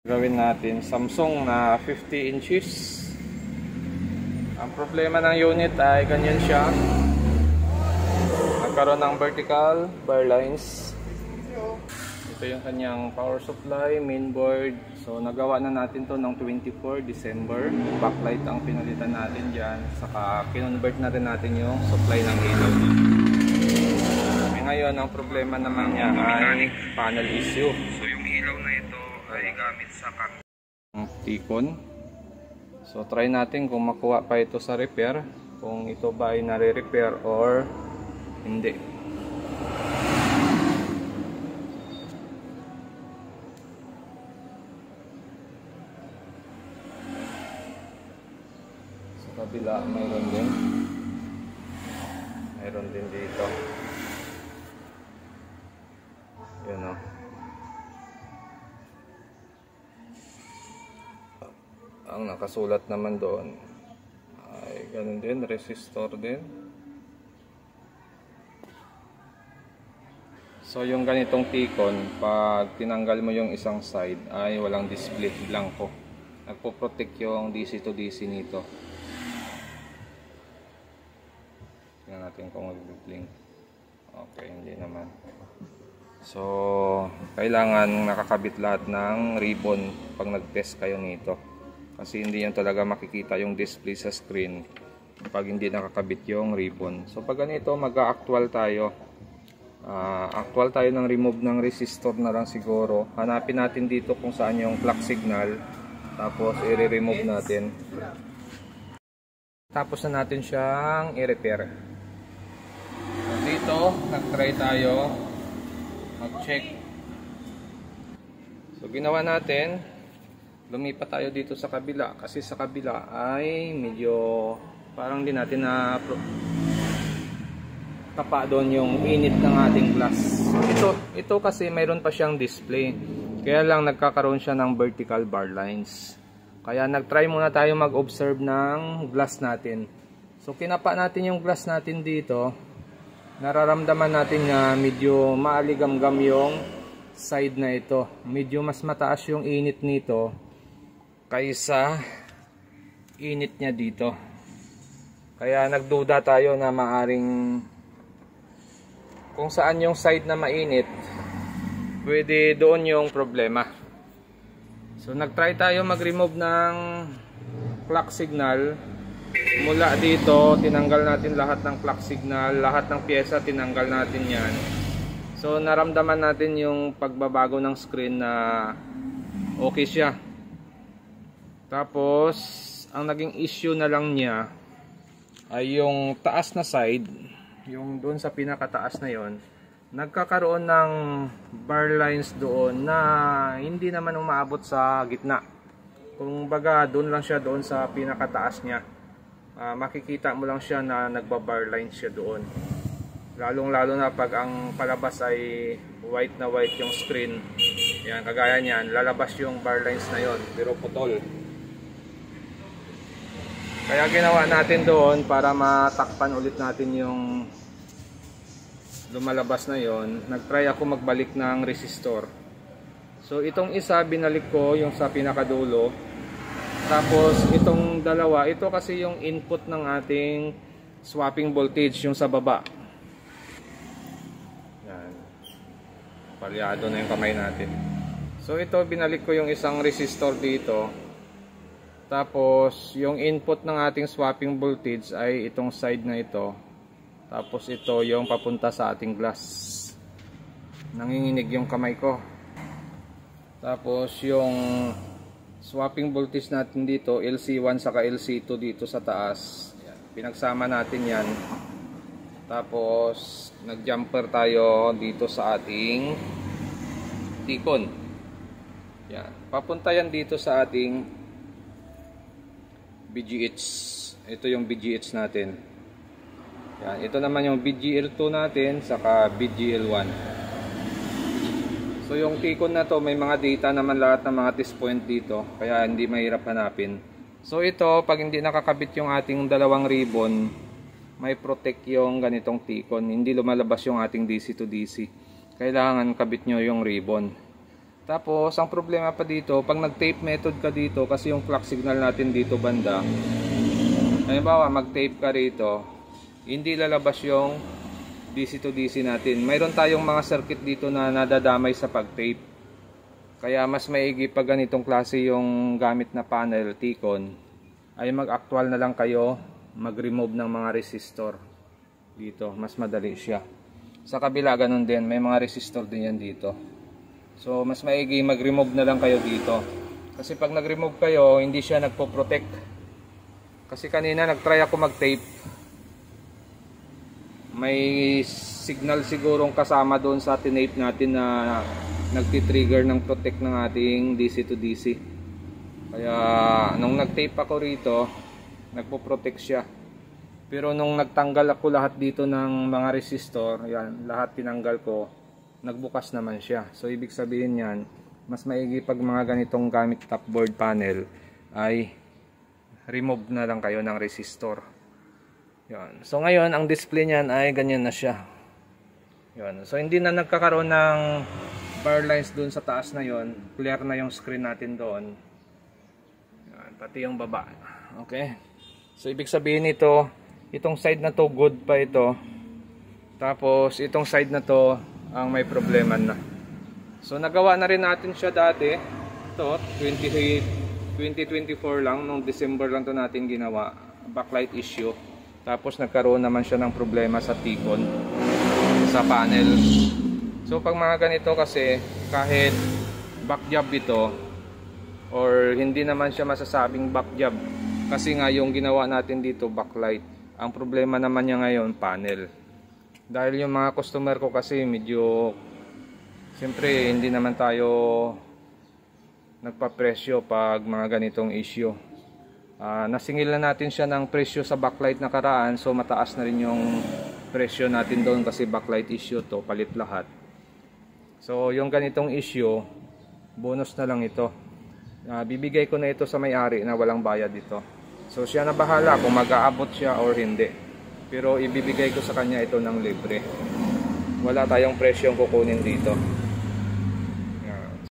Gawin natin Samsung na 50 inches. Ang problema ng unit ay ganyan siya. Nagkaroon ng vertical bar lines. Ito yung kanyang power supply, mainboard. So nagawa na natin to ng 24 December. Backlight ang pinalitan natin dyan. Saka kinonvert na rin natin yung supply ng ilaw. Ngayon ang problema naman niya ay panel issue. So yung ilaw na ito ay gamit sa T-con. So try natin kung makuha pa ito sa repair, kung ito ba ay nare-repair or hindi. Sa kabila mayroon din. Mayroon din dito. Yan o. Ang nakasulat naman doon ay ganun din, resistor din. So yung ganitong T-con, pag tinanggal mo yung isang side ay walang display, blanco. Nagpo-protect yung DC to DC nito. Tingnan natin kung mag-blink. Okay, hindi naman. So, kailangan nakakabit lahat ng ribbon pag nag-test kayo nito. Kasi hindi yan talaga makikita yung display sa screen pag hindi nakakabit yung ribbon. So, pag ganito, mag-actual tayo. Actual tayo ng remove ng resistor na lang siguro. Hanapin natin dito kung saan yung clock signal. Tapos, i-remove natin. Tapos na natin siyang i-repair. Dito, nag-try tayo mag-check. So ginawa natin, lumipat tayo dito sa kabila kasi sa kabila ay medyo parang di natin na tapa doon yung init ng ating glass. Ito kasi mayroon pa siyang display, kaya lang nagkakaroon siya ng vertical bar lines. Kaya nag-try muna tayo mag-observe ng glass natin. So kinapa natin yung glass natin dito. Nararamdaman natin na medyo maaligamgam yung side na ito. Medyo mas mataas yung init nito kaysa init niya dito. Kaya nagduda tayo na maaring kung saan yung side na mainit, pwede doon yung problema. So nagtry tayo mag-remove ng clock signal. Mula dito, tinanggal natin lahat ng clock signal, lahat ng pyesa tinanggal natin yan. So naramdaman natin yung pagbabago ng screen na okay siya. Tapos ang naging issue na lang niya ay yung taas na side, yung doon sa pinakataas na yon, nagkakaroon ng bar lines doon na hindi naman umaabot sa gitna. Kung baga doon lang siya, doon sa pinakataas niya. Makikita mo lang siya na nagbabar lines siya doon. Lalong lalo na pag ang palabas ay white na white yung screen. Yan, kagaya niyan, lalabas yung bar lines na yon, pero putol. Kaya ginawa natin doon para matakpan ulit natin yung lumalabas na yon. Nagtry ako magbalik ng resistor. So itong isa binalik ko yung sa pinakadulo. Tapos itong dalawa, ito kasi yung input ng ating swapping voltage, yung sa baba. Yan. Palyado na yung kamay natin. So ito, binalik ko yung isang resistor dito. Tapos yung input ng ating swapping voltage ay itong side na ito. Tapos ito yung papunta sa ating glass. Nanginginig yung kamay ko. Tapos yung swapping voltage natin dito, LC1 saka LC2 dito sa taas. Yan. Pinagsama natin yan. Tapos nag-jumper tayo dito sa ating T-con. Yan. Papunta yan dito sa ating BGH. Ito yung BGH natin. Yan. Ito naman yung BGL2 natin saka BGL1. So yung T-con na to, may mga data naman lahat ng mga test point dito, kaya hindi mahirap hanapin. So ito, pag hindi nakakabit yung ating dalawang ribbon, may protect yung ganitong T-con. Hindi lumalabas yung ating DC to DC. Kailangan kabit nyo yung ribbon. Tapos ang problema pa dito, pag nag-tape method ka dito, kasi yung clock signal natin dito banda, halimbawa mag-tape ka rito, hindi lalabas yung DC to DC natin. Mayroon tayong mga circuit dito na nadadamay sa pag-tape. Kaya mas maigi pag ganitong klase yung gamit na panel, T-con, ay mag-actual na lang kayo, mag-remove ng mga resistor dito. Mas madali siya. Sa kabila ganun din, may mga resistor din yan dito. So mas maigi mag-remove na lang kayo dito. Kasi pag nag-remove kayo, hindi siya nagpo-protect. Kasi kanina nag-try ako mag-tape. May signal sigurong kasama doon sa tinape natin na nagti-trigger ng protect ng ating DC to DC. Kaya nung nag-tape ako rito, nagpo-protect siya. Pero nung nagtanggal ako lahat dito ng mga resistor, yan, lahat tinanggal ko, nagbukas naman siya. So ibig sabihin yan, mas maigi pag mga ganitong gamit top board panel ay remove na lang kayo ng resistor. Yan. So ngayon ang display niyan ay ganyan na siya. Yan. So hindi na nagkakaroon ng bar lines doon sa taas na yon. Clear na yung screen natin doon. Yan. Pati yung baba. Okay. So ibig sabihin ito, itong side na to good pa ito. Tapos itong side na to ang may problema na. So nagawa na rin natin siya dati. Ito 2024 lang, nung December lang to natin ginawa, backlight issue. Tapos nagkaroon naman siya ng problema sa T-con, sa panel. So pag mga ganito kasi, kahit back job ito, or hindi naman siya masasabing back job, kasi nga yung ginawa natin dito backlight, ang problema naman niya ngayon panel. Dahil yung mga customer ko kasi medyo, siyempre hindi naman tayo nagpa-presyo pag mga ganitong issue. Nasingil na natin siya ng presyo sa backlight nakaraan, so mataas na rin yung presyo natin doon kasi backlight issue to, palit lahat. So yung ganitong issue, bonus na lang ito. Bibigay ko na ito sa may-ari na walang bayad dito. So siya na bahala kung mag-aabot siya or hindi. Pero ibibigay ko sa kanya ito ng libre. Wala tayong presyong kukunin dito.